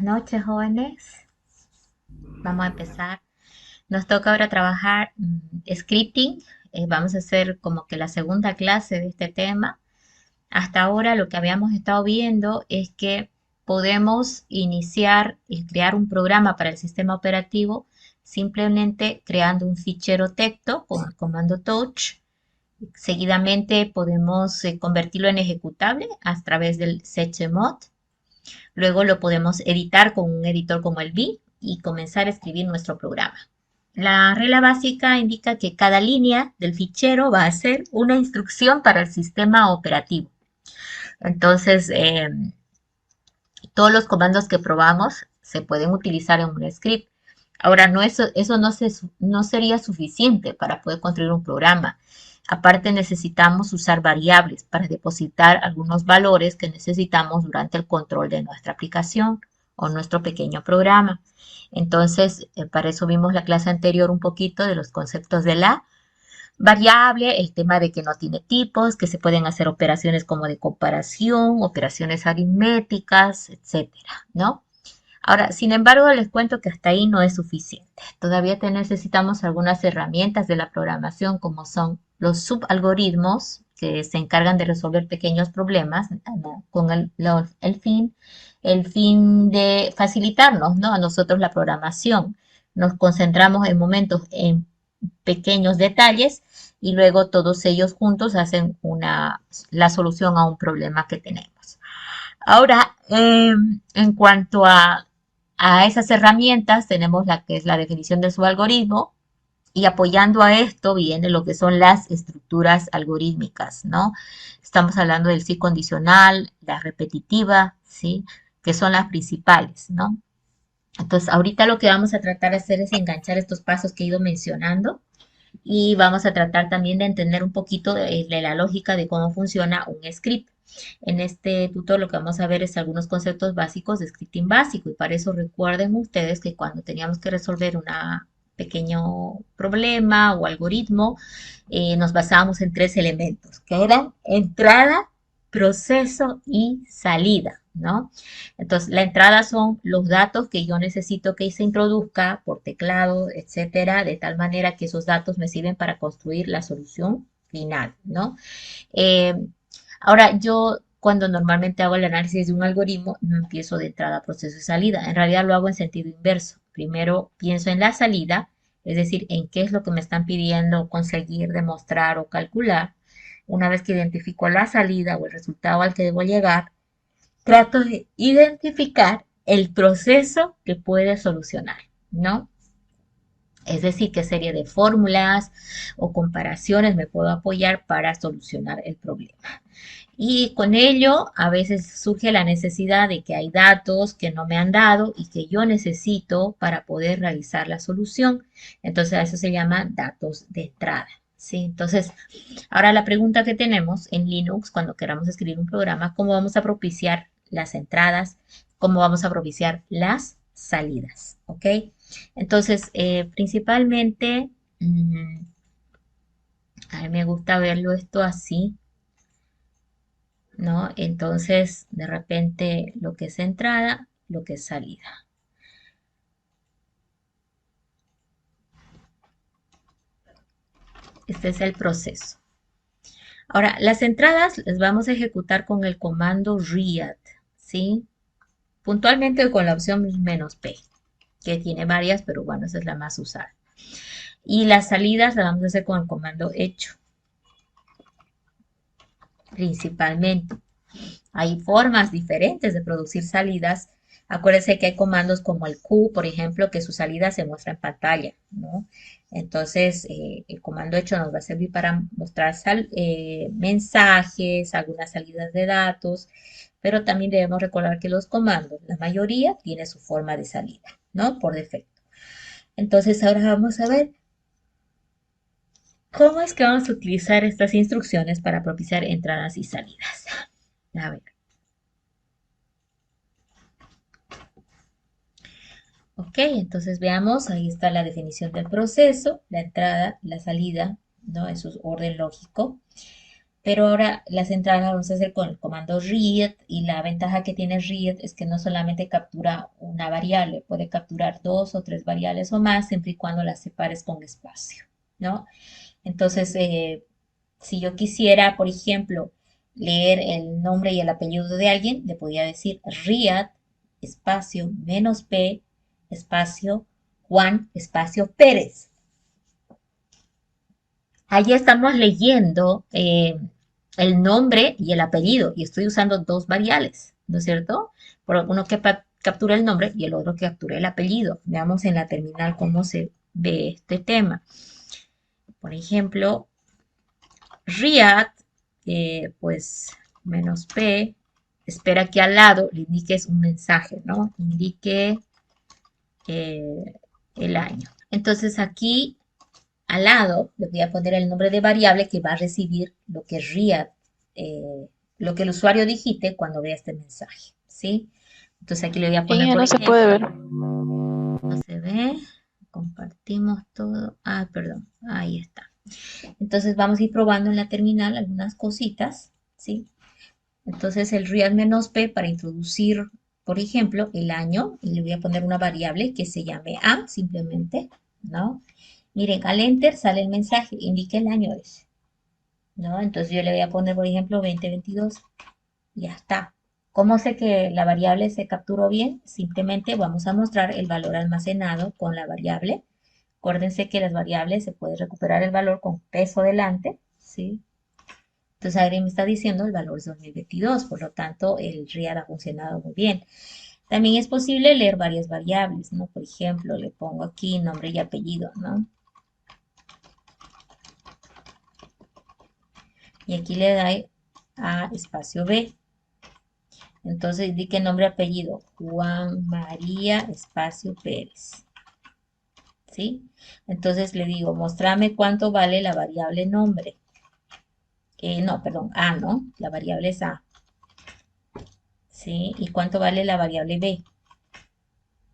noches, jóvenes. Vamos a empezar. Nos toca ahora trabajar scripting. Vamos a hacer como que la segunda clase de este tema. Hasta ahora lo que habíamos estado viendo es que podemos iniciar y crear un programa para el sistema operativo simplemente creando un fichero texto con el comando touch. Seguidamente podemos convertirlo en ejecutable a través del chmod. Luego lo podemos editar con un editor como el V y comenzar a escribir nuestro programa. La regla básica indica que cada línea del fichero va a ser una instrucción para el sistema operativo. Entonces, todos los comandos que probamos se pueden utilizar en un script. Ahora, eso no sería suficiente para poder construir un programa. Aparte, necesitamos usar variables para depositar algunos valores que necesitamos durante el control de nuestra aplicación o nuestro pequeño programa. Entonces, para eso vimos la clase anterior un poquito de los conceptos de la variable, el tema de que no tiene tipos, que se pueden hacer operaciones como de comparación, operaciones aritméticas, etcétera, ¿no? Ahora, sin embargo, les cuento que hasta ahí no es suficiente. Todavía necesitamos algunas herramientas de la programación como son los subalgoritmos que se encargan de resolver pequeños problemas con el fin de facilitarnos, ¿no? A nosotros la programación. Nos concentramos en momentos en pequeños detalles y luego todos ellos juntos hacen la solución a un problema que tenemos. Ahora, en cuanto a esas herramientas, tenemos la que es la definición de su algoritmo y apoyando a esto viene lo que son las estructuras algorítmicas, ¿no? Estamos hablando del sí condicional, la repetitiva, ¿sí? Que son las principales, ¿no? Entonces, ahorita lo que vamos a tratar de hacer es enganchar estos pasos que he ido mencionando y vamos a tratar también de entender un poquito de la lógica de cómo funciona un script. En este tutor lo que vamos a ver es algunos conceptos básicos de scripting básico y para eso recuerden ustedes que cuando teníamos que resolver un pequeño problema o algoritmo, nos basábamos en tres elementos, que eran entrada, proceso y salida, ¿no? Entonces, la entrada son los datos que yo necesito que se introduzca por teclado, etcétera, de tal manera que esos datos me sirven para construir la solución final, ¿no? Eh, Ahora, yo cuando normalmente hago el análisis de un algoritmo, no empiezo de entrada, proceso y salida. En realidad lo hago en sentido inverso. Primero pienso en la salida, es decir, en qué es lo que me están pidiendo conseguir, demostrar o calcular. Una vez que identifico la salida o el resultado al que debo llegar, trato de identificar el proceso que puede solucionar, ¿no? Es decir, qué serie de fórmulas o comparaciones me puedo apoyar para solucionar el problema. Y con ello a veces surge la necesidad de que hay datos que no me han dado y que yo necesito para poder realizar la solución. Entonces a eso se llama datos de entrada. ¿Sí? Entonces, ahora la pregunta que tenemos en Linux cuando queramos escribir un programa, ¿cómo vamos a propiciar las entradas? ¿Cómo vamos a propiciar las salidas? ¿Ok? Entonces, principalmente, a mí me gusta verlo esto así, ¿no? Entonces, de repente, lo que es entrada, lo que es salida. Este es el proceso. Ahora, las entradas las vamos a ejecutar con el comando read, ¿sí? Puntualmente con la opción "-p", que tiene varias, pero bueno, esa es la más usada. Y las salidas las vamos a hacer con el comando hecho, principalmente. Hay formas diferentes de producir salidas. Acuérdense que hay comandos como el Q, por ejemplo, que su salida se muestra en pantalla, ¿no? Entonces, el comando hecho nos va a servir para mostrar mensajes, algunas salidas de datos, pero también debemos recordar que los comandos, la mayoría, tiene su forma de salida, ¿no? Por defecto. Entonces, ahora vamos a ver cómo es que vamos a utilizar estas instrucciones para propiciar entradas y salidas. A ver. Ok, entonces veamos, ahí está la definición del proceso, la entrada, la salida, ¿no? En su orden lógico. pero ahora las entradas las vamos a hacer con el comando read y la ventaja que tiene read es que no solamente captura una variable, puede capturar dos o tres variables o más siempre y cuando las separes con espacio, ¿no? Entonces, si yo quisiera, por ejemplo, leer el nombre y el apellido de alguien, le podría decir Riad, espacio, menos P, espacio, Juan, espacio, Pérez. Allí estamos leyendo el nombre y el apellido y estoy usando dos variables, ¿no es cierto? Por uno que captura el nombre y el otro que captura el apellido. Veamos en la terminal cómo se ve este tema. Por ejemplo, Riad, pues menos P, espera que al lado le indiques un mensaje, ¿no? Indique eh, el año. Entonces aquí al lado le voy a poner el nombre de variable que va a recibir lo que Riad, lo que el usuario digite cuando vea este mensaje, ¿sí? Entonces aquí le voy a En poner, ella por no se puede ver. ejemplo, no se ve, compartimos todo, ah, perdón, ahí está. Entonces vamos a ir probando en la terminal algunas cositas, ¿sí? Entonces el real menos p para introducir, por ejemplo, el año, y le voy a poner una variable que se llame a, simplemente, ¿no? Miren, al enter sale el mensaje, indica el año ese, ¿no? Entonces yo le voy a poner, por ejemplo, 2022, ya está. ¿Cómo sé que la variable se capturó bien? Simplemente vamos a mostrar el valor almacenado con la variable. Acuérdense que las variables se puede recuperar el valor con peso delante, ¿sí? Entonces Agri me está diciendo el valor es 2022, por lo tanto el RIAD ha funcionado muy bien. También es posible leer varias variables, ¿no? Por ejemplo, le pongo aquí nombre y apellido, ¿no? Y aquí le doy a espacio B. Entonces indique nombre y apellido, Juan María espacio Pérez, ¿sí? Entonces le digo, mostrame cuánto vale la variable nombre. No, perdón, A, ¿no? La variable es A, ¿sí? ¿Y cuánto vale la variable B?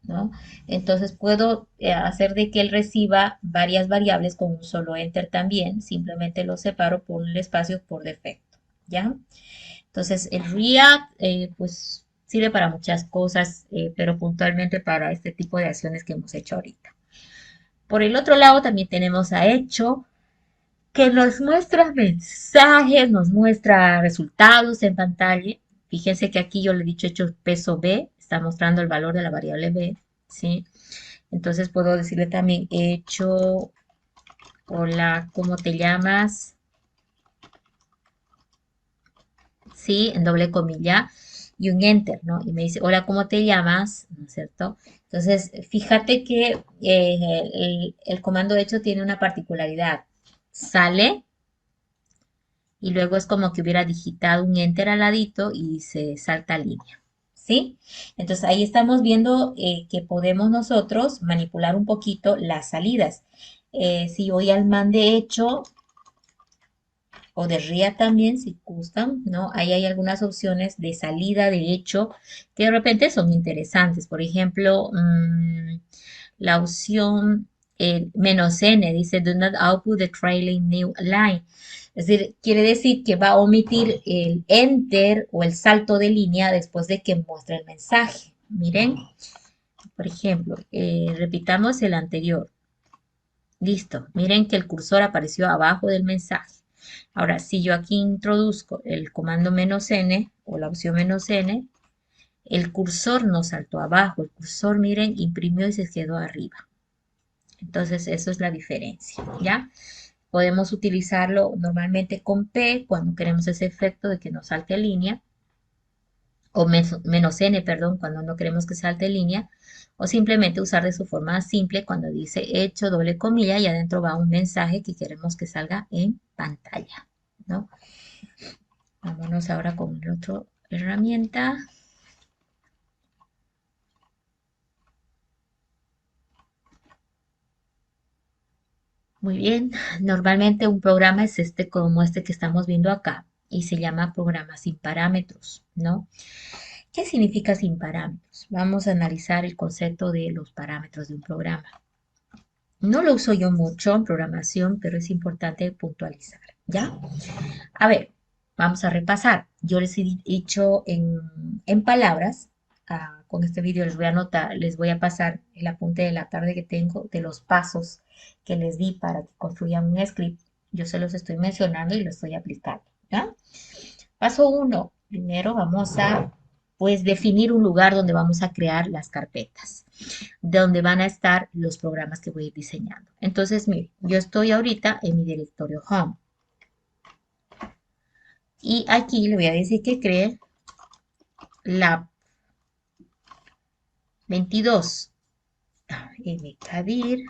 ¿No? Entonces puedo hacer de que él reciba varias variables con un solo enter también, simplemente lo separo por el espacio por defecto, ¿ya? Entonces el React pues sirve para muchas cosas, pero puntualmente para este tipo de acciones que hemos hecho ahorita. Por el otro lado también tenemos a Hecho, que nos muestra mensajes, nos muestra resultados en pantalla. Fíjense que aquí yo le he dicho hecho peso B, está mostrando el valor de la variable B, ¿sí? Entonces puedo decirle también hecho, hola, ¿cómo te llamas? Sí, en doble comilla y un enter, ¿no? Y me dice, hola, ¿cómo te llamas? ¿No es cierto? Entonces, fíjate que el comando hecho tiene una particularidad. Sale y luego es como que hubiera digitado un enter al ladito y se salta línea. ¿Sí? Entonces ahí estamos viendo que podemos nosotros manipular un poquito las salidas. Si voy al man de hecho o de RIA también, si gustan, ¿no? Ahí hay algunas opciones de salida de hecho que de repente son interesantes. Por ejemplo, la opción "-n", dice "Do not output the trailing new line". Es decir, quiere decir que va a omitir el enter o el salto de línea después de que muestre el mensaje. Miren, por ejemplo, repitamos el anterior. Listo, miren que el cursor apareció abajo del mensaje. Ahora, si yo aquí introduzco el comando "-n" o la opción "-n", el cursor no saltó abajo, el cursor, miren, imprimió y se quedó arriba. Entonces, eso es la diferencia, ¿ya? Podemos utilizarlo normalmente con P cuando queremos ese efecto de que nos salte línea, o "-n", perdón, cuando no queremos que salte línea, o simplemente usar de su forma simple cuando dice hecho doble comilla y adentro va un mensaje que queremos que salga en pantalla, ¿no? Vámonos ahora con la otra herramienta. Muy bien, normalmente un programa es este como este que estamos viendo acá y se llama programa sin parámetros, ¿no? ¿Qué significa sin parámetros? Vamos a analizar el concepto de los parámetros de un programa. No lo uso yo mucho en programación, pero es importante puntualizar, ¿ya? A ver, Vamos a repasar. Yo les he dicho en palabras, con este vídeo les voy a anotar, les voy a pasar el apunte de la tarde que tengo de los pasos que les di para que construyan un script. Yo se los estoy mencionando y lo estoy aplicando, ¿ya? Paso uno, primero vamos a pues definir un lugar donde vamos a crear las carpetas, donde van a estar los programas que voy a ir diseñando. Entonces, mire, yo estoy ahorita en mi directorio Home y aquí le voy a decir que cree Lab 22. Mcadir.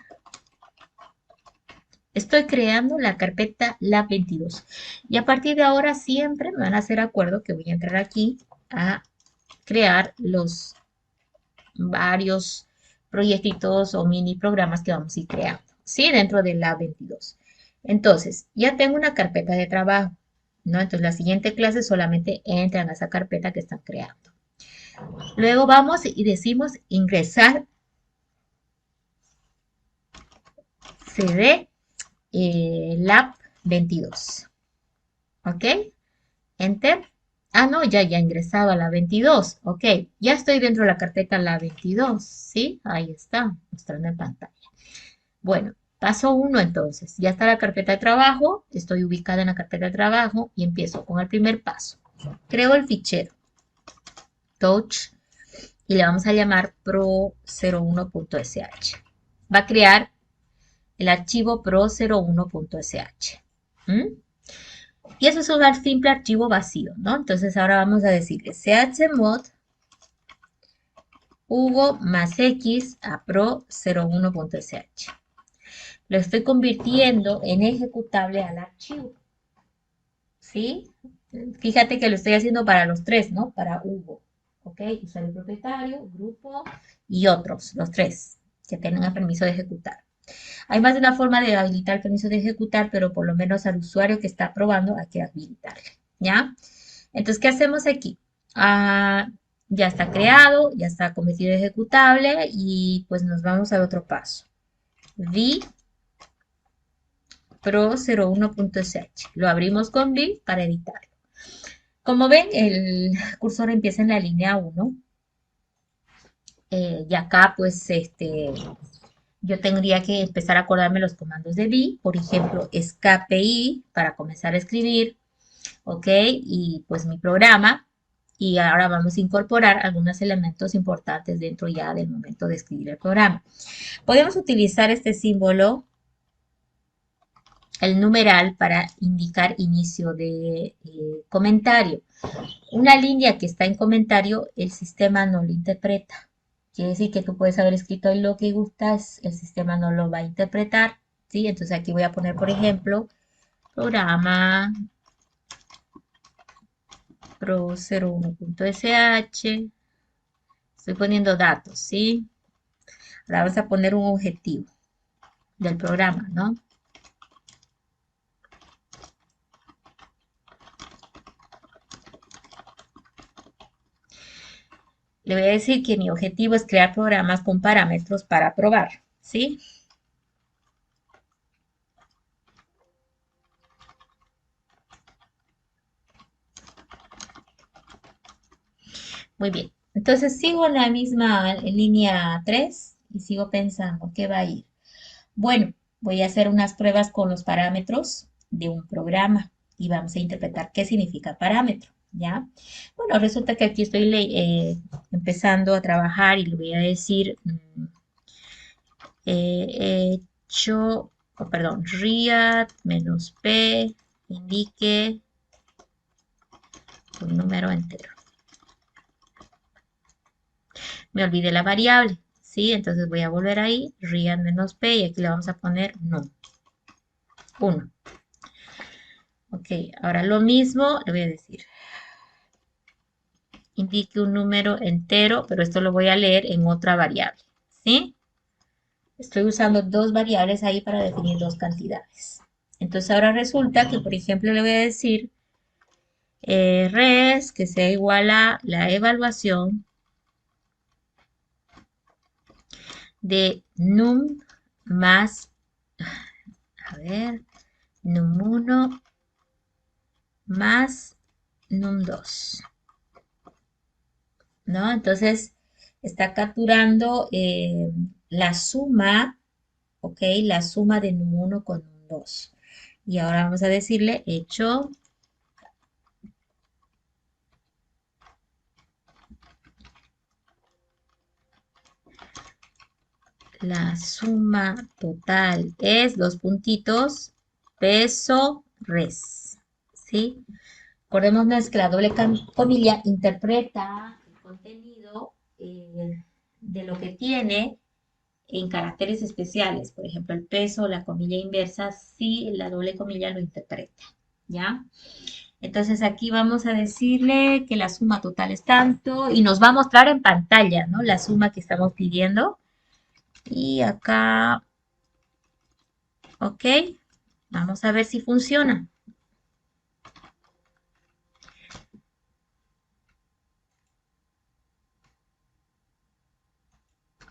Estoy creando la carpeta Lab 22. Y a partir de ahora siempre me van a hacer acuerdo que voy a entrar aquí a crear los varios proyectitos o mini programas que vamos a ir creando, ¿sí? Dentro de Lab 22. Entonces, ya tengo una carpeta de trabajo, ¿no? Entonces, la siguiente clase solamente entran a esa carpeta que están creando. Luego vamos y decimos ingresar CD Lab 22. ¿Ok? Enter. Ah, no, ya ingresado a la 22. Ok, ya estoy dentro de la carpeta la 22. ¿Sí? Ahí está, mostrando en pantalla. Bueno, paso uno entonces. Ya está la carpeta de trabajo. Estoy ubicada en la carpeta de trabajo y empiezo con el primer paso. Creo el fichero touch y le vamos a llamar pro01.sh. Va a crear el archivo pro01.sh. ¿Mm? Y eso es un simple archivo vacío, ¿no? Entonces ahora vamos a decirle chmod Hugo más X a pro01.sh. Lo estoy convirtiendo en ejecutable al archivo, ¿sí? Fíjate que lo estoy haciendo para los tres, ¿no? Para Hugo, ¿ok? Usuario propietario, grupo y otros, los tres, que tengan el permiso de ejecutar. Hay más de una forma de habilitar el permiso de ejecutar, pero por lo menos al usuario que está probando hay que habilitarle, ¿ya? Entonces, ¿qué hacemos aquí? Ya está creado, ya está convertido en ejecutable y pues nos vamos al otro paso. V pro01.sh. Lo abrimos con V para editarlo. Como ven, el cursor empieza en la línea 1 y acá pues yo tendría que empezar a acordarme los comandos de V, por ejemplo, escape I para comenzar a escribir, ¿ok? Y pues mi programa. Y ahora vamos a incorporar algunos elementos importantes dentro ya del momento de escribir el programa. Podemos utilizar este símbolo, el numeral, para indicar inicio de comentario. Una línea que está en comentario, el sistema no lo interpreta. Quiere decir que tú puedes haber escrito ahí lo que gustas, el sistema no lo va a interpretar, ¿sí? Entonces aquí voy a poner, por ejemplo, programa pro01.sh. Estoy poniendo datos, ¿sí? Ahora vamos a poner un objetivo del programa, ¿no? Le voy a decir que mi objetivo es crear programas con parámetros para probar, ¿sí? Muy bien. Entonces sigo en la misma línea 3 y sigo pensando qué va a ir. Bueno, voy a hacer unas pruebas con los parámetros de un programa y vamos a interpretar qué significa parámetro, ¿ya? Bueno, resulta que aquí estoy empezando a trabajar y le voy a decir hecho, oh, perdón, read menos p indique un número entero. Me olvidé la variable, ¿sí? Entonces voy a volver ahí, read menos p y aquí le vamos a poner no, 1. Ok, ahora lo mismo le voy a decir indique un número entero, pero esto lo voy a leer en otra variable, ¿sí? Estoy usando dos variables ahí para definir dos cantidades. Entonces ahora resulta que, por ejemplo, le voy a decir res que sea igual a la evaluación de num más, a ver, num1 más num2, ¿no? Entonces está capturando la suma, ¿ok? La suma de num1 con num2. Y ahora vamos a decirle hecho la suma total es dos puntitos, peso, res, ¿sí? Acordémonos que la doble comilla interpreta el contenido de lo que tiene en caracteres especiales. Por ejemplo, el peso, la comilla inversa, sí la doble comilla lo interpreta, ¿ya? Entonces aquí vamos a decirle que la suma total es tanto y nos va a mostrar en pantalla, ¿no? La suma que estamos pidiendo. Y acá, ok, vamos a ver si funciona.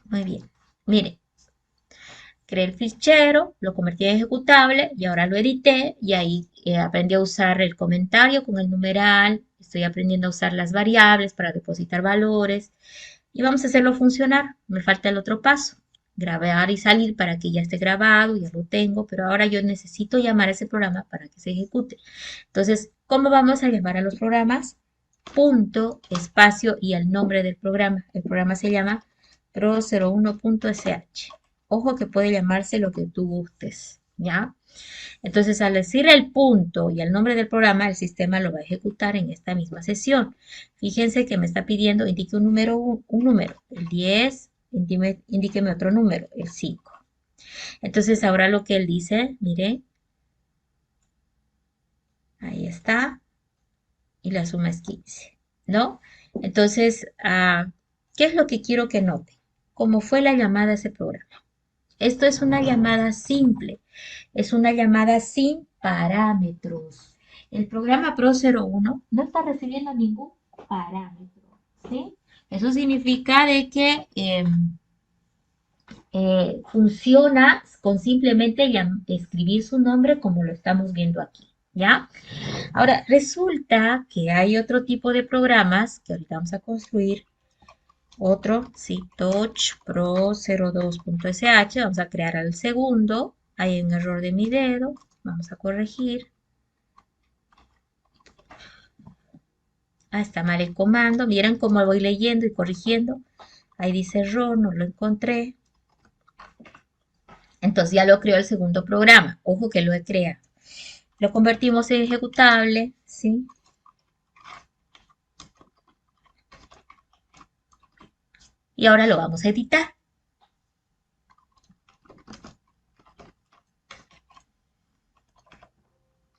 Muy bien. Mire, creé el fichero, lo convertí en ejecutable y ahora lo edité y ahí aprendí a usar el comentario con el numeral, estoy aprendiendo a usar las variables para depositar valores y vamos a hacerlo funcionar. Me falta el otro paso, grabar y salir para que ya esté grabado, ya lo tengo, pero ahora yo necesito llamar a ese programa para que se ejecute. Entonces, ¿cómo vamos a llamar a los programas? Punto, espacio y el nombre del programa. El programa se llama pro01.sh. Ojo que puede llamarse lo que tú gustes, ¿ya? Entonces, al decir el punto y el nombre del programa, el sistema lo va a ejecutar en esta misma sesión. Fíjense que me está pidiendo, indique un número, el 10, indíqueme otro número, el 5. Entonces, ahora lo que él dice, mire, ahí está, y la suma es 15, ¿no? Entonces, ¿qué es lo que quiero que note? ¿Cómo fue la llamada a ese programa? Esto es una llamada simple, es una llamada sin parámetros. El programa Pro01 no está recibiendo ningún parámetro, ¿sí? Eso significa de que funciona con simplemente escribir su nombre como lo estamos viendo aquí, ¿ya? Ahora, resulta que hay otro tipo de programas que ahorita vamos a construir. Otro, sí, Touch Pro 02.sh. Vamos a crear al segundo. Hay un error de mi dedo. Vamos a corregir. Está mal el comando. Miren cómo voy leyendo y corrigiendo. Ahí dice error, no lo encontré. Entonces ya lo creó el segundo programa. Ojo que lo he creado. Lo convertimos en ejecutable, ¿sí? Y ahora lo vamos a editar.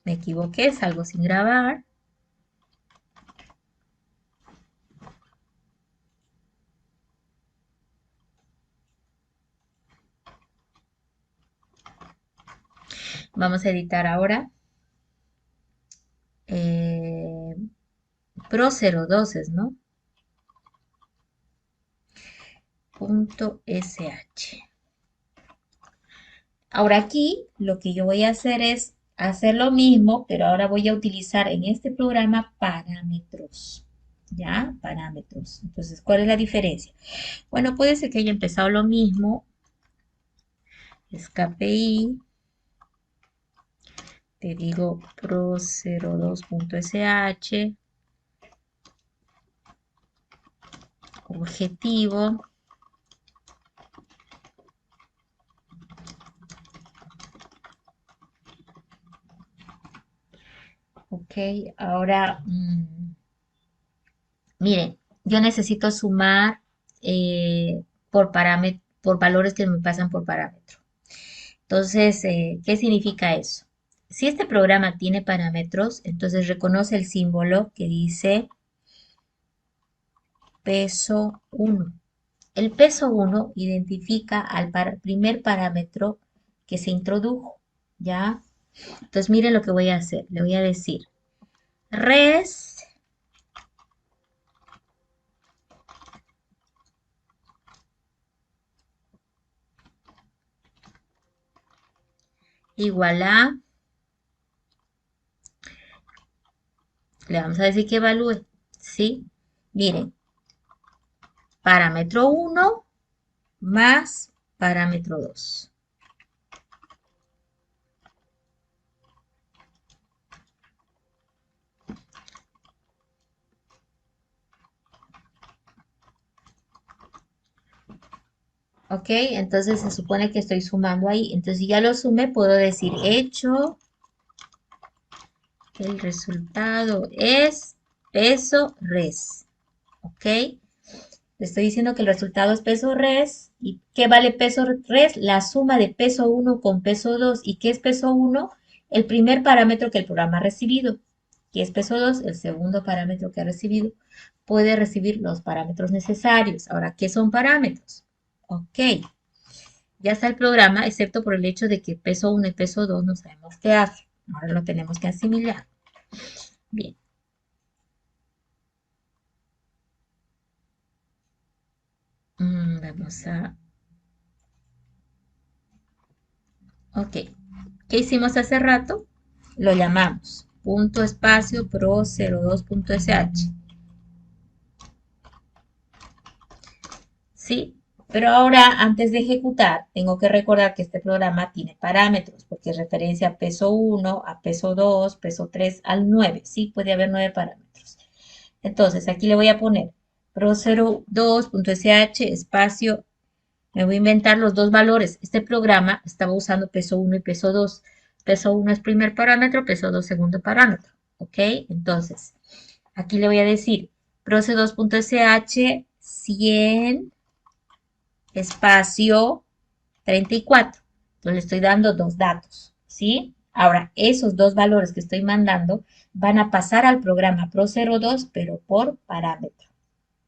Me equivoqué, salgo sin grabar. Vamos a editar ahora. Eh, Pro 02 es, ¿no? .sh. Ahora aquí lo que yo voy a hacer es hacer lo mismo, pero ahora voy a utilizar en este programa parámetros. ¿Ya? Parámetros. Entonces, ¿cuál es la diferencia? Bueno, puede ser que haya empezado lo mismo. Escape I. Te digo pro02.sh. Objetivo. Ok, ahora, miren, yo necesito sumar por valores que me pasan por parámetro. Entonces, ¿qué significa eso? Si este programa tiene parámetros, entonces reconoce el símbolo que dice peso 1. El peso 1 identifica al primer parámetro que se introdujo, ¿ya? Entonces, miren lo que voy a hacer. Le voy a decir res igual a Le vamos a decir que evalúe, ¿sí? Miren, parámetro 1 más parámetro 2. ¿Ok? Entonces se supone que estoy sumando ahí. Entonces si ya lo sumé, puedo decir hecho. El resultado es peso res. ¿Ok? Le estoy diciendo que el resultado es peso res. ¿Y qué vale peso res? La suma de peso 1 con peso 2. ¿Y qué es peso 1? El primer parámetro que el programa ha recibido. ¿Qué es peso 2? El segundo parámetro que ha recibido. Puede recibir los parámetros necesarios. Ahora, ¿qué son parámetros? Ok. Ya está el programa, excepto por el hecho de que peso 1 y peso 2 no sabemos qué hace. Ahora lo tenemos que asimilar. Bien. Vamos a... Ok. ¿Qué hicimos hace rato? Lo llamamos punto espacio pro02.sh. ¿Sí? Pero ahora, antes de ejecutar, tengo que recordar que este programa tiene parámetros, porque es referencia a peso 1, a peso 2, peso 3, al 9. Sí, puede haber 9 parámetros. Entonces, aquí le voy a poner pro02.sh espacio. Me voy a inventar los dos valores. Este programa estaba usando peso 1 y peso 2. Peso 1 es primer parámetro, peso 2 segundo parámetro. ¿Ok? Entonces, aquí le voy a decir proce2.sh 100 espacio 34. Entonces le estoy dando dos datos, ¿sí? Ahora, esos dos valores que estoy mandando van a pasar al programa Pro02, pero por parámetro,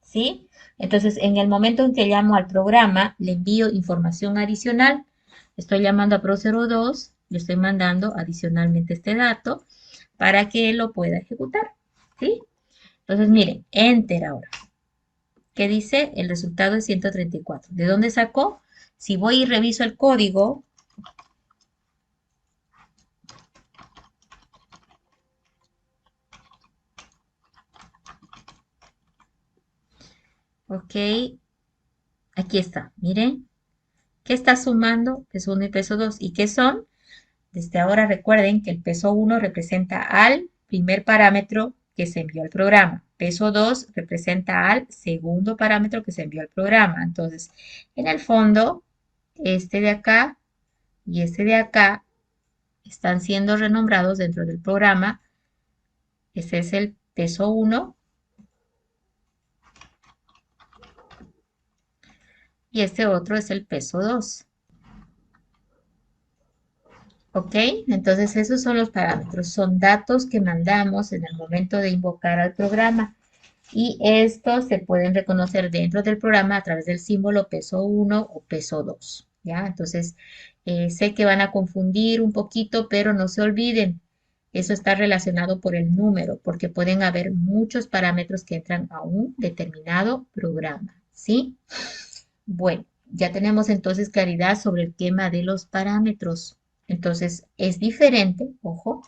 ¿sí? Entonces, en el momento en que llamo al programa, le envío información adicional. Estoy llamando a Pro02, le estoy mandando adicionalmente este dato para que lo pueda ejecutar, ¿sí? Entonces, miren, Enter ahora. ¿Qué dice? El resultado es 134. ¿De dónde sacó? Si voy y reviso el código, ok, aquí está, miren, ¿qué está sumando? Peso 1 y peso 2. ¿Y qué son? Desde ahora recuerden que el peso 1 representa al primer parámetro que se envió al programa. Peso 2 representa al segundo parámetro que se envió al programa. Entonces, en el fondo, este de acá y este de acá están siendo renombrados dentro del programa. Ese es el peso 1 y este otro es el peso 2. ¿Ok? Entonces esos son los parámetros. Son datos que mandamos en el momento de invocar al programa. Y estos se pueden reconocer dentro del programa a través del símbolo peso 1 o peso 2. ¿Ya? Entonces, sé que van a confundir un poquito, pero no se olviden. Eso está relacionado por el número, porque pueden haber muchos parámetros que entran a un determinado programa. ¿Sí? Bueno, ya tenemos entonces claridad sobre el tema de los parámetros. Entonces, es diferente, ojo,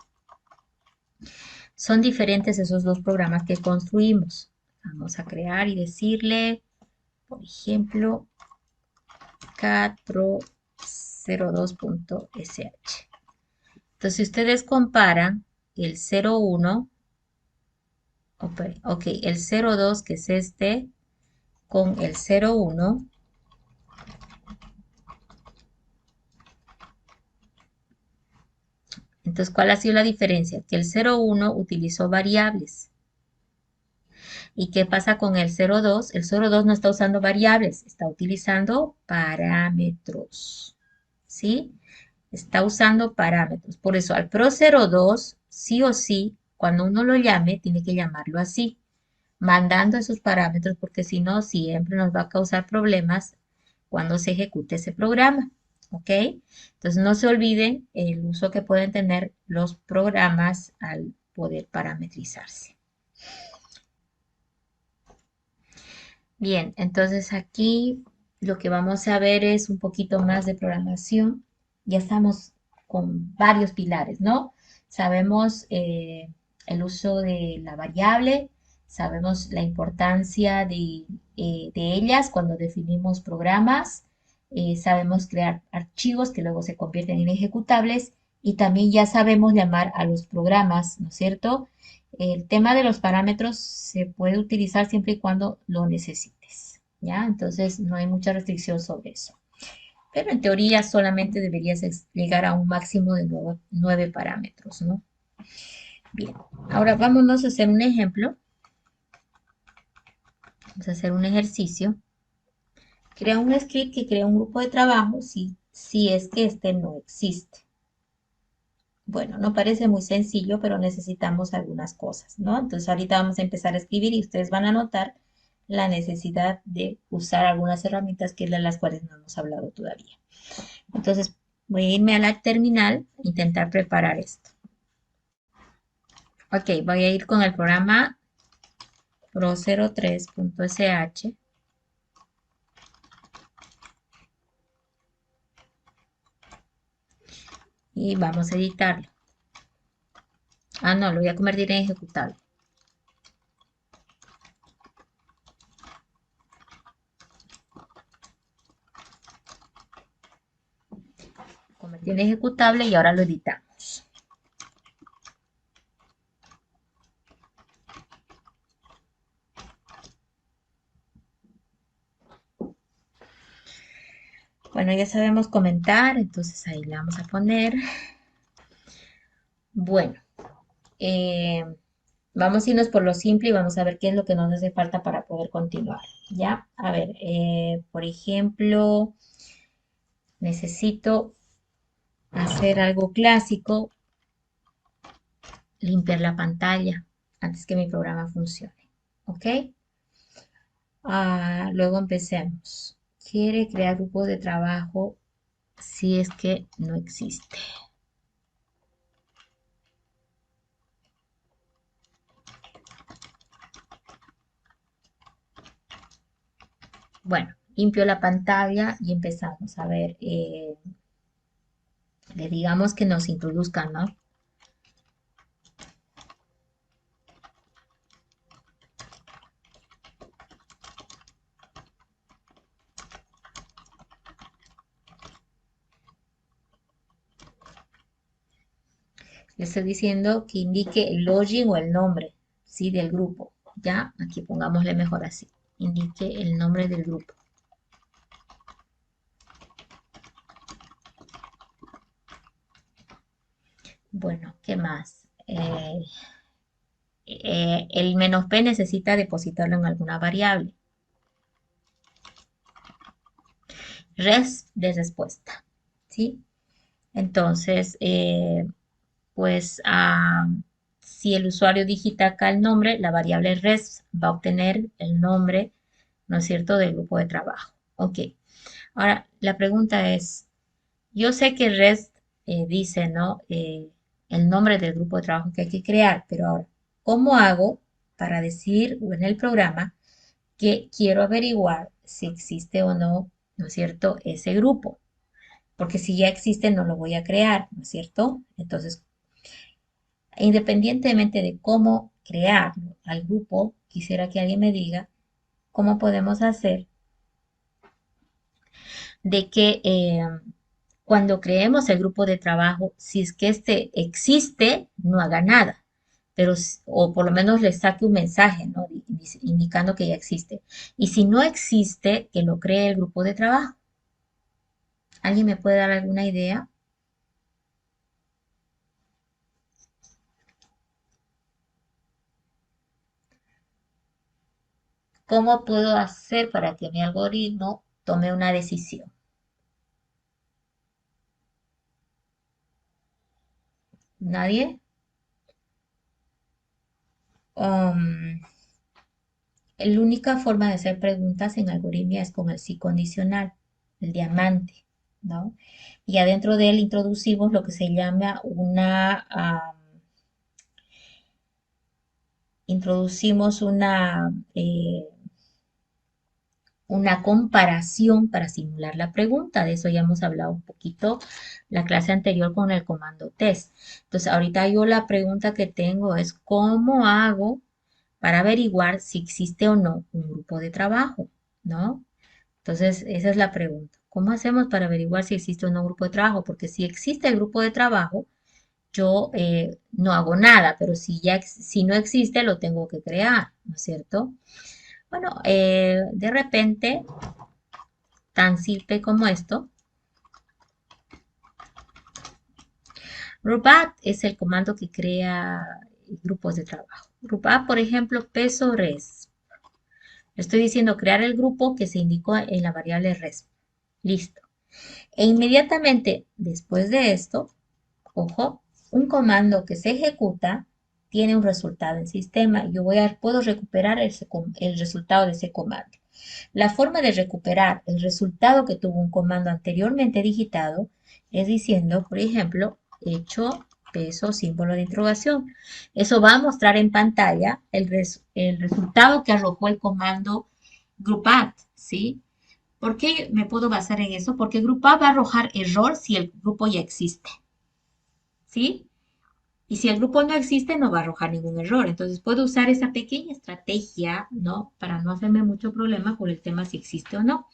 son diferentes esos dos programas que construimos. Vamos a crear y decirle, por ejemplo, cat02.sh. Entonces, si ustedes comparan el 01, ok, el 02, que es este, con el 01, entonces, ¿cuál ha sido la diferencia? Que el 01 utilizó variables. ¿Y qué pasa con el 02? El 02 no está usando variables, está utilizando parámetros. ¿Sí? Está usando parámetros. Por eso al Pro 02, sí o sí, cuando uno lo llame, tiene que llamarlo así, mandando esos parámetros, porque si no, siempre nos va a causar problemas cuando se ejecute ese programa. ¿Ok? Entonces no se olviden el uso que pueden tener los programas al poder parametrizarse. Bien, entonces aquí lo que vamos a ver es un poquito más de programación. Ya estamos con varios pilares, ¿no? Sabemos el uso de la variable, sabemos la importancia de ellas cuando definimos programas, sabemos crear archivos que luego se convierten en ejecutables y también ya sabemos llamar a los programas, ¿no es cierto? El tema de los parámetros se puede utilizar siempre y cuando lo necesites, ¿ya? Entonces no hay mucha restricción sobre eso. Pero en teoría solamente deberías llegar a un máximo de 9 parámetros, ¿no? Bien, ahora vámonos a hacer un ejemplo. Vamos a hacer un ejercicio. Crea un script que crea un grupo de trabajo si es que este no existe. Bueno, no parece muy sencillo, pero necesitamos algunas cosas, ¿no? Entonces ahorita vamos a empezar a escribir y ustedes van a notar la necesidad de usar algunas herramientas que es de las cuales no hemos hablado todavía. Entonces voy a irme a la terminal e intentar preparar esto. Ok, voy a ir con el programa pro03.sh y vamos a editarlo. Ah, no, lo voy a convertir en ejecutable. Convertir en ejecutable y ahora lo editamos. Bueno, ya sabemos comentar, entonces ahí le vamos a poner. Bueno, eh, vamos a irnos por lo simple y vamos a ver qué es lo que nos hace falta para poder continuar. ¿Ya? A ver, por ejemplo, necesito hacer algo clásico, limpiar la pantalla antes que mi programa funcione. ¿Ok? Luego empecemos. Quiere crear grupo de trabajo si es que no existe. Bueno, limpio la pantalla y empezamos. A ver, le digamos que nos introduzcan, ¿no? Le estoy diciendo que indique el login o el nombre, ¿sí? Del grupo. Ya, aquí pongámosle mejor así. Indique el nombre del grupo. Bueno, ¿qué más? El menos "p" necesita depositarlo en alguna variable. Res de respuesta, ¿sí? Entonces, pues si el usuario digita acá el nombre, la variable res va a obtener el nombre, ¿no es cierto?, del grupo de trabajo. Ok. Ahora, la pregunta es, yo sé que REST dice, ¿no? El nombre del grupo de trabajo que hay que crear, pero ahora, ¿cómo hago para decir en el programa que quiero averiguar si existe o no, ¿no es cierto?, ese grupo? Porque si ya existe, no lo voy a crear, ¿no es cierto? Entonces, independientemente de cómo crear al grupo, quisiera que alguien me diga cómo podemos hacer de que cuando creemos el grupo de trabajo, si es que este existe, no haga nada, pero o por lo menos le saque un mensaje, ¿no? Indicando que ya existe. Y si no existe, que lo cree el grupo de trabajo. ¿Alguien me puede dar alguna idea? ¿Cómo puedo hacer para que mi algoritmo tome una decisión? ¿Nadie? Um, la única forma de hacer preguntas en algoritmia es con el sí condicional, el diamante, ¿no? Y adentro de él introducimos lo que se llama introducimos una una comparación para simular la pregunta. De eso ya hemos hablado un poquito la clase anterior con el comando test. Entonces, ahorita yo la pregunta que tengo es, ¿cómo hago para averiguar si existe o no un grupo de trabajo? ¿No? Entonces, esa es la pregunta. ¿Cómo hacemos para averiguar si existe o no un grupo de trabajo? Porque si existe el grupo de trabajo, yo no hago nada, pero si no existe, lo tengo que crear, ¿no es cierto? Bueno, de repente, tan simple como esto, Rubat es el comando que crea grupos de trabajo. Rubat, por ejemplo, peso res. Estoy diciendo crear el grupo que se indicó en la variable res. Listo. E inmediatamente después de esto, ojo, un comando que se ejecuta tiene un resultado en sistema. Puedo recuperar el resultado de ese comando. La forma de recuperar el resultado que tuvo un comando anteriormente digitado es diciendo, por ejemplo, hecho peso símbolo de interrogación. Eso va a mostrar en pantalla el resultado que arrojó el comando groupat, ¿sí? ¿Por qué me puedo basar en eso? Porque groupat va a arrojar error si el grupo ya existe, ¿sí? Y si el grupo no existe, no va a arrojar ningún error. Entonces puedo usar esa pequeña estrategia, ¿no? Para no hacerme mucho problema por el tema si existe o no.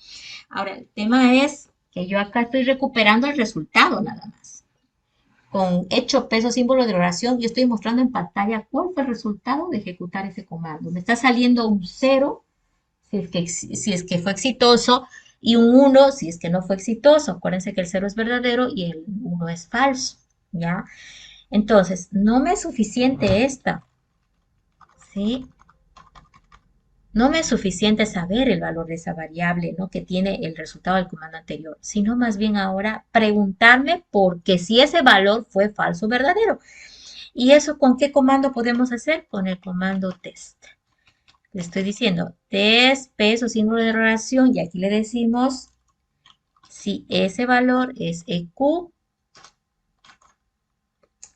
Ahora, el tema es que yo acá estoy recuperando el resultado nada más. Con hecho peso símbolo de oración, yo estoy mostrando en pantalla cuál fue el resultado de ejecutar ese comando. Me está saliendo un 0 si es que fue exitoso y un 1 si es que no fue exitoso. Acuérdense que el 0 es verdadero y el 1 es falso, ¿ya? Entonces, no me es suficiente esta, ¿sí? No me es suficiente saber el valor de esa variable, ¿no? Que tiene el resultado del comando anterior, sino más bien ahora preguntarme por qué si ese valor fue falso o verdadero. ¿Y eso con qué comando podemos hacer? Con el comando test. Le estoy diciendo test, peso, símbolo de relación, y aquí le decimos si ese valor es EQ,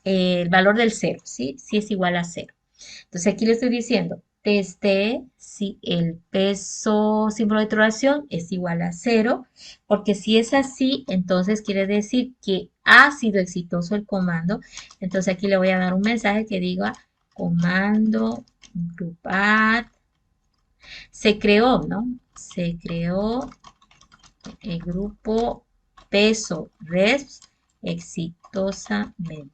el valor del 0, ¿sí? Si es igual a 0. Entonces aquí le estoy diciendo, teste si el peso símbolo de interrogación es igual a 0, porque si es así, entonces quiere decir que ha sido exitoso el comando. Entonces aquí le voy a dar un mensaje que diga comando grupar. Se creó, ¿no? Se creó el grupo peso res exitosamente.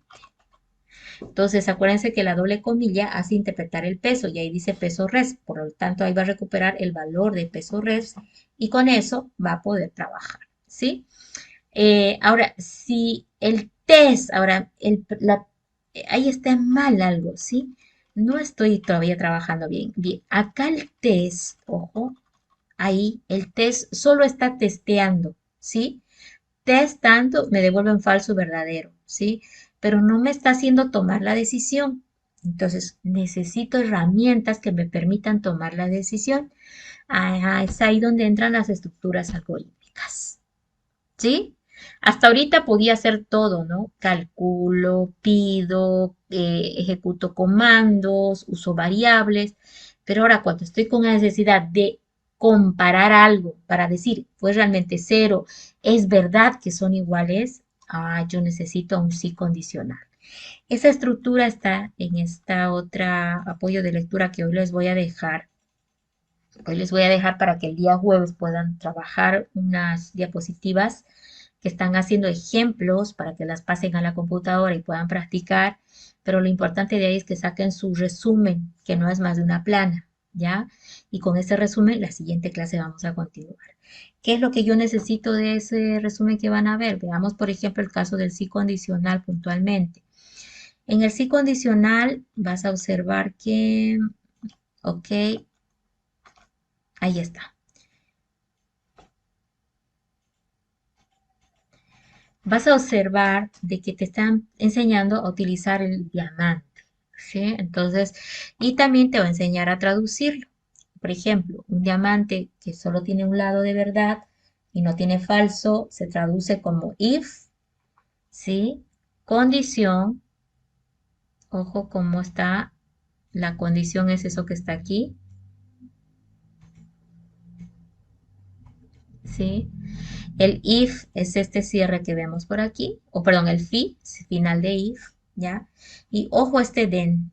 Entonces, acuérdense que la doble comilla hace interpretar el peso y ahí dice peso res. Por lo tanto, ahí va a recuperar el valor de peso res y con eso va a poder trabajar, ¿sí? Ahora, si el test, ahora, ahí está mal algo, ¿sí? No estoy todavía trabajando bien. Bien, acá el test, ojo, ahí el test solo está testeando, ¿sí? Testando me devuelven falso verdadero, ¿sí? Pero no me está haciendo tomar la decisión. Entonces, necesito herramientas que me permitan tomar la decisión. Ah, es ahí donde entran las estructuras algorítmicas, ¿sí? Hasta ahorita podía hacer todo, ¿no? Calculo, pido, ejecuto comandos, uso variables, pero ahora cuando estoy con la necesidad de comparar algo para decir, ¿fue realmente 0? ¿Es verdad que son iguales? Ah, yo necesito un sí condicional. Esa estructura está en esta otra apoyo de lectura que hoy les voy a dejar. Hoy les voy a dejar para que el día jueves puedan trabajar unas diapositivas que están haciendo ejemplos para que las pasen a la computadora y puedan practicar, pero lo importante de ahí es que saquen su resumen, que no es más de una plana, ¿ya? Y con ese resumen, la siguiente clase vamos a continuar. ¿Qué es lo que yo necesito de ese resumen que van a ver? Veamos, por ejemplo, el caso del sí condicional puntualmente. En el sí condicional vas a observar que, ok, ahí está. Vas a observar de que te están enseñando a utilizar el diamante, ¿sí? Entonces, y también te va a enseñar a traducirlo. Por ejemplo, un diamante que solo tiene un lado de verdad y no tiene falso, se traduce como if, ¿sí? Condición, ojo cómo está, la condición es eso que está aquí, ¿sí? El if es este cierre que vemos por aquí, o perdón, el fi, final de if, ¿ya? Y ojo este then,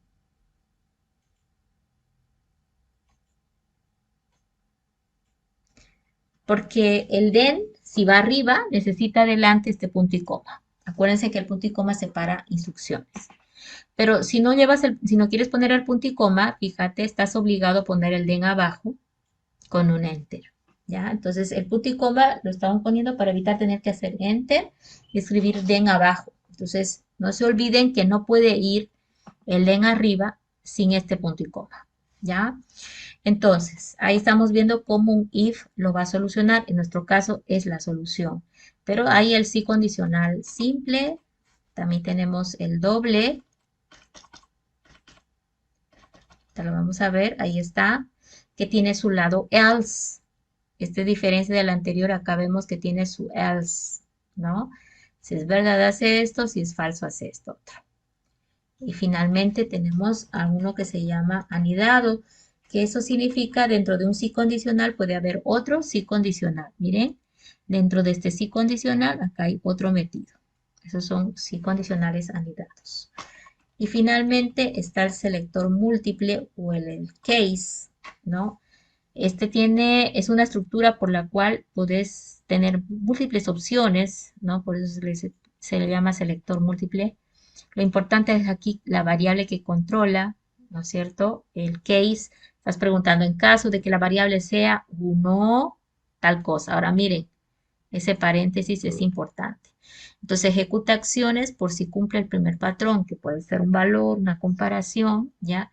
porque el then, si va arriba, necesita adelante este punto y coma. Acuérdense que el punto y coma separa instrucciones. Pero si no llevas si no quieres poner el punto y coma, fíjate, estás obligado a poner el then abajo con un enter. ¿Ya? Entonces el punto y coma lo estamos poniendo para evitar tener que hacer enter y escribir then abajo. Entonces no se olviden que no puede ir el then arriba sin este punto y coma. ¿Ya? Entonces, ahí estamos viendo cómo un if lo va a solucionar. En nuestro caso es la solución. Pero hay el sí condicional simple. También tenemos el doble. Te lo vamos a ver. Ahí está. Que tiene su lado else. Esta diferencia del anterior. Acá vemos que tiene su else, ¿no? Si es verdad, hace esto. Si es falso, hace esto otro. Y finalmente tenemos a uno que se llama anidado, que eso significa dentro de un sí condicional puede haber otro sí condicional. Miren, dentro de este sí condicional acá hay otro metido. Esos son sí condicionales anidados. Y finalmente está el selector múltiple o el case, ¿no? Es una estructura por la cual podés tener múltiples opciones, ¿no? Por eso se le llama selector múltiple. Lo importante es aquí la variable que controla, ¿no es cierto? El case, estás preguntando en caso de que la variable sea 1, tal cosa. Ahora miren, ese paréntesis es importante. Entonces ejecuta acciones por si cumple el primer patrón, que puede ser un valor, una comparación, ¿ya?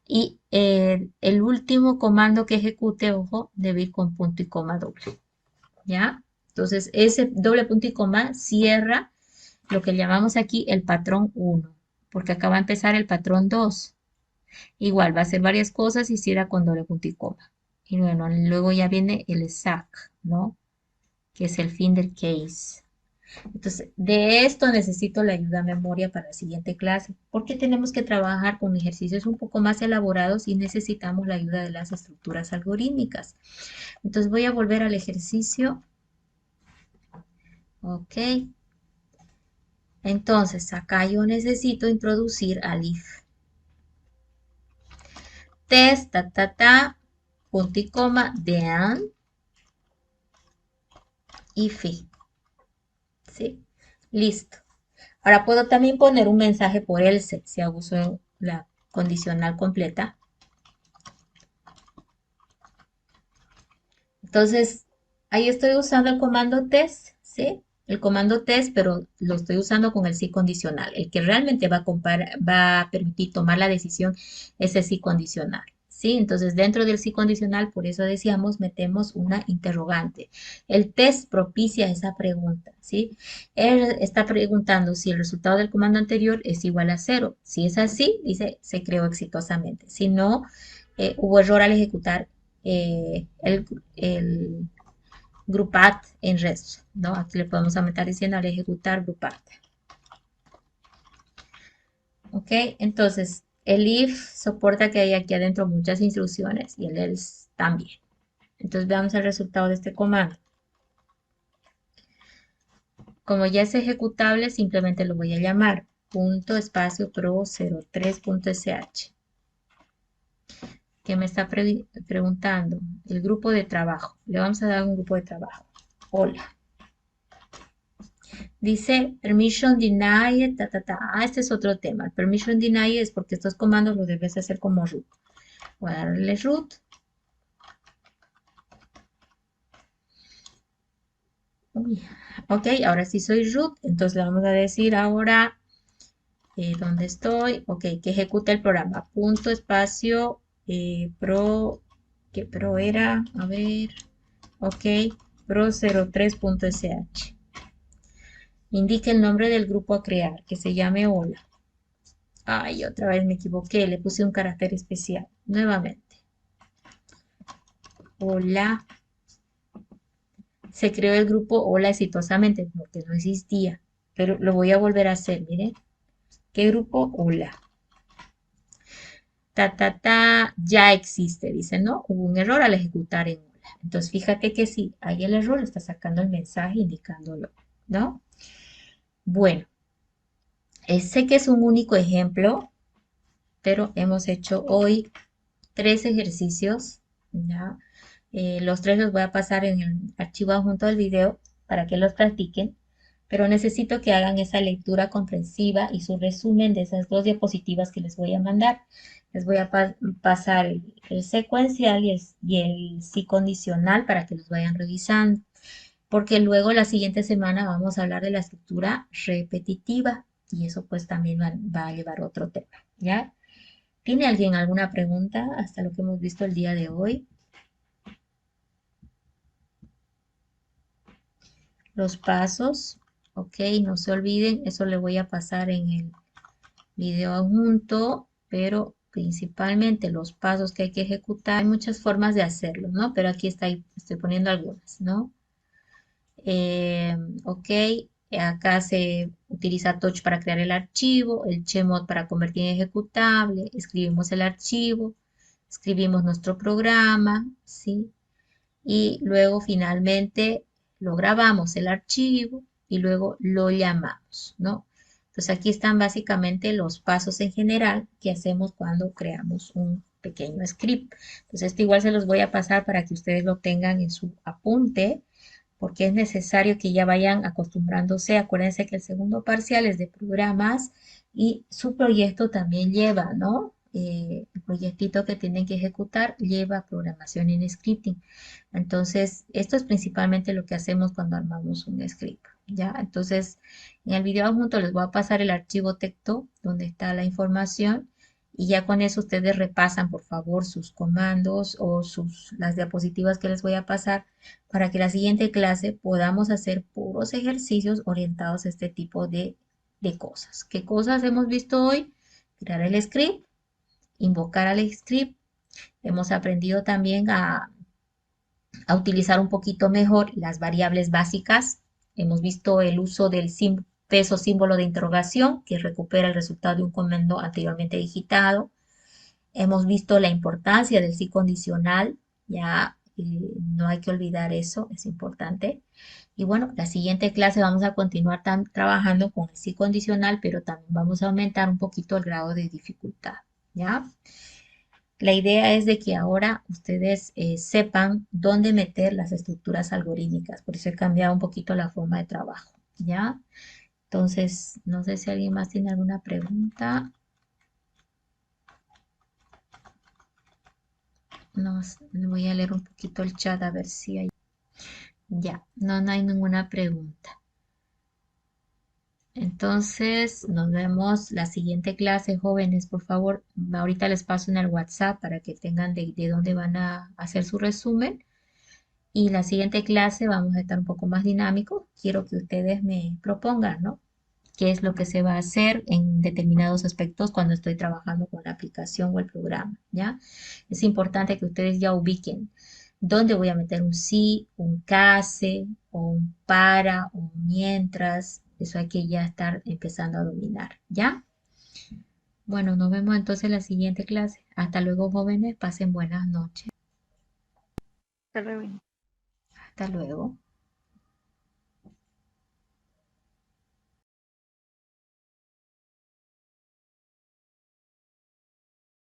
Y el último comando que ejecute, ojo, debe ir con punto y coma doble, ¿ya? Entonces ese doble punto y coma cierra lo que llamamos aquí el patrón 1, porque acá va a empezar el patrón 2. Igual va a hacer varias cosas y cierra con doble punto y coma. Y bueno, luego ya viene el SAC, ¿no? Que es el fin del case. Entonces, de esto necesito la ayuda a memoria para la siguiente clase, porque tenemos que trabajar con ejercicios un poco más elaborados y necesitamos la ayuda de las estructuras algorítmicas. Entonces voy a volver al ejercicio. Ok. Entonces, acá yo necesito introducir al if. Test, punto y coma, then y fi. ¿Sí? Listo. Ahora puedo también poner un mensaje por else si uso la condicional completa. Entonces, ahí estoy usando el comando test, ¿sí? El comando test, pero lo estoy usando con el sí condicional. El que realmente va a permitir tomar la decisión es el sí condicional, ¿sí? Entonces, dentro del sí condicional, por eso decíamos, metemos una interrogante. El test propicia esa pregunta, ¿sí? Él está preguntando si el resultado del comando anterior es igual a 0. Si es así, dice, se creó exitosamente. Si no, hubo error al ejecutar el grupat en resto, ¿no? Aquí le podemos aumentar diciendo al ejecutar grupat. ¿Ok? Entonces, el if soporta que hay aquí adentro muchas instrucciones y el else también. Entonces, veamos el resultado de este comando. Como ya es ejecutable, simplemente lo voy a llamar punto espacio pro03.sh. ¿Qué me está preguntando? El grupo de trabajo. Le vamos a dar un grupo de trabajo. Hola. Dice permission denied, Ah, este es otro tema. El permission denied es porque estos comandos los debes hacer como root. Voy a darle root. Uy, ok, ahora sí soy root. Entonces le vamos a decir ahora dónde estoy. Ok, que ejecute el programa. Punto espacio pro. ¿Qué pro era? A ver. Ok, pro03.sh. Indique el nombre del grupo a crear, que se llame hola. Ay, otra vez me equivoqué, le puse un carácter especial. Nuevamente. Hola. Se creó el grupo Hola exitosamente, porque no existía. Pero lo voy a volver a hacer, miren. ¿Qué grupo? Hola. Ya existe, dice, ¿no? Hubo un error al ejecutar en hola. Entonces, fíjate que si hay el error, está sacando el mensaje indicándolo, ¿no? Bueno, sé que es un único ejemplo, pero hemos hecho hoy 3 ejercicios, ¿ya? Los 3 los voy a pasar en el archivo adjunto del video para que los practiquen, pero necesito que hagan esa lectura comprensiva y su resumen de esas 2 diapositivas que les voy a mandar. Les voy a pasar el secuencial y el sí condicional para que los vayan revisando, porque luego la siguiente semana vamos a hablar de la estructura repetitiva y eso pues también va a llevar otro tema, ¿ya? ¿Tiene alguien alguna pregunta hasta lo que hemos visto el día de hoy? Los pasos, ok, no se olviden, eso le voy a pasar en el video adjunto, pero principalmente los pasos que hay que ejecutar. Hay muchas formas de hacerlo, ¿no? Pero aquí estoy poniendo algunas, ¿no? Eh, ok, acá se utiliza Touch para crear el archivo, el Chmod para convertir en ejecutable, escribimos el archivo, escribimos nuestro programa, ¿sí? Y luego finalmente lo grabamos el archivo y luego lo llamamos, ¿no? Entonces aquí están básicamente los pasos en general que hacemos cuando creamos un pequeño script. Entonces este igual se los voy a pasar para que ustedes lo tengan en su apunte porque es necesario que ya vayan acostumbrándose. Acuérdense que el segundo parcial es de programas y su proyecto también lleva, ¿no? El proyectito que tienen que ejecutar lleva programación en scripting. Entonces, esto es principalmente lo que hacemos cuando armamos un script, ¿ya? Entonces, en el video adjunto les voy a pasar el archivo texto donde está la información y ya con eso ustedes repasan, por favor, sus comandos o las diapositivas que les voy a pasar para que la siguiente clase podamos hacer puros ejercicios orientados a este tipo de cosas. ¿Qué cosas hemos visto hoy? Crear el script, invocar al script. Hemos aprendido también a utilizar un poquito mejor las variables básicas. Hemos visto el uso del peso símbolo de interrogación que recupera el resultado de un comando anteriormente digitado. Hemos visto la importancia del sí condicional, ya no hay que olvidar eso, es importante. Y bueno, la siguiente clase vamos a continuar trabajando con el sí condicional, pero también vamos a aumentar un poquito el grado de dificultad, ¿ya? La idea es de que ahora ustedes sepan dónde meter las estructuras algorítmicas, por eso he cambiado un poquito la forma de trabajo, ¿ya? Entonces, no sé si alguien más tiene alguna pregunta. No, voy a leer un poquito el chat a ver si hay. Ya, no, no hay ninguna pregunta. Entonces, nos vemos la siguiente clase, jóvenes, por favor. Ahorita les paso en el WhatsApp para que tengan de dónde van a hacer su resumen. Y la siguiente clase vamos a estar un poco más dinámicos. Quiero que ustedes me propongan, ¿no? ¿Qué es lo que se va a hacer en determinados aspectos cuando estoy trabajando con la aplicación o el programa, ¿ya? Es importante que ustedes ya ubiquen dónde voy a meter un sí, un case, o un para, o un mientras. Eso hay que ya estar empezando a dominar, ¿ya? Bueno, nos vemos entonces en la siguiente clase. Hasta luego, jóvenes. Pasen buenas noches. Hasta luego. Hasta luego.